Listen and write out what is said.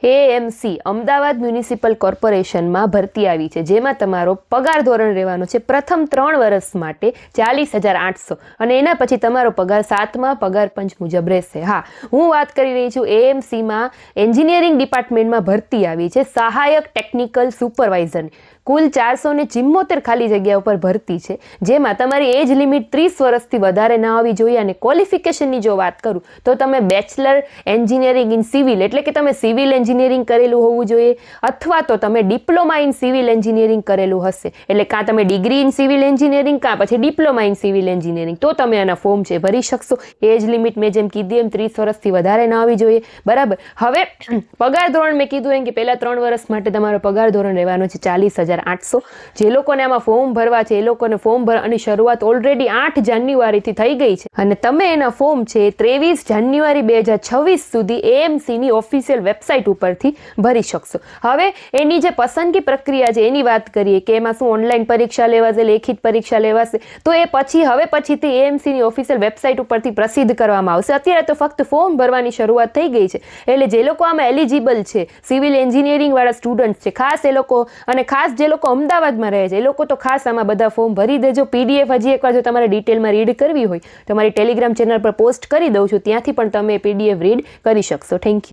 AMC Ahmedabad municipal કોર્પોરેશનમાં ભરતી આવી છે, જેમાં તમારો પગાર ધોરણ રહેવાનો છે પ્રથમ 3 વર્ષ માટે 40,800 અને એના પછી તમારો પગાર 7મા પગાર પંચ મુજબ રહેશે. હા, હું વાત કરી રહી છું એએમસીમાં એન્જિનિયરિંગ ડિપાર્ટમેન્ટમાં ભરતી આવી છે સહાયક ટેકનિકલ સુપરવાઇઝર. કુલ 474 ખાલી જગ્યા ઉપર ભરતી છે, જેમાં તમારી એજ લિમિટ 30 વર્ષથી વધારે ના હોવી જોઈએ અને ક્વોલિફિકેશનની જો વાત કરું તો તમે બેચલર એન્જિનિયરિંગ ઇન સિવિલ એટલે કે તમે સિવિલ એન્જિનિયરિંગ કરેલું હોવું જોઈએ અથવા તો તમે ડિપ્લોમા ઇન સિવિલ એન્જિનિયરિંગ કરેલું હશે, એટલે કાં તમે ડિગ્રી ઇન સિવિલ એન્જિનિયરિંગ કાં પછી ડિપ્લોમા ઇન સિવિલ એન્જિનિયરિંગ, તો તમે આના ફોર્મ છે ભરી શકશો. એજ લિમિટ મેં જેમ કીધી એમ 30 વર્ષથી વધારે ના હોવી જોઈએ, બરાબર. હવે પગાર ધોરણ મેં કીધું એમ કે પહેલા 3 વર્ષ માટે તમારો પગાર ધોરણ રહેવાનો છે 40,800. જે લોકોને આમાં ફોર્મ ભરવા છે એ લોકોને ફોર્મ ભરવાની શરૂઆત ઓલરેડી 8 જાન્યુઆરીથી થઈ ગઈ છે અને તમે એના ફોર્મ છે 23 જાન્યુઆરી 2026 સુધી એએમસીની ઓફિશિયલ વેબસાઇટ ઉપરથી ભરી શકશો. હવે એની જે પસંદગી પ્રક્રિયા છે એની વાત કરીએ કે એમાં શું ઓનલાઈન પરીક્ષા લેવાશે, લેખિત પરીક્ષા લેવાશે, તો એ પછીથી એએમસીની ઓફિશિયલ વેબસાઇટ ઉપરથી પ્રસિદ્ધ કરવામાં આવશે. અત્યારે તો ફક્ત ફોર્મ ભરવાની શરૂઆત થઈ ગઈ છે, એટલે જે લોકો આમાં એલિજિબલ છે, સિવિલ એન્જિનિયરિંગ વાળા સ્ટુડન્ટ છે ખાસ, એ લોકો અને ખાસ જે લોકો અમદાવાદમાં રહે છે એ લોકો તો ખાસ આમાં બધા ફોર્મ ભરી દેજો. પીડીએફ હજી એકવાર જો તમારે ડિટેલમાં રીડ કરવી હોય તો મારી ટેલિગ્રામ ચેનલ પર પોસ્ટ કરી દઉં છું, ત્યાંથી પણ તમે પીડીએફ રીડ કરી શકશો. Thank you.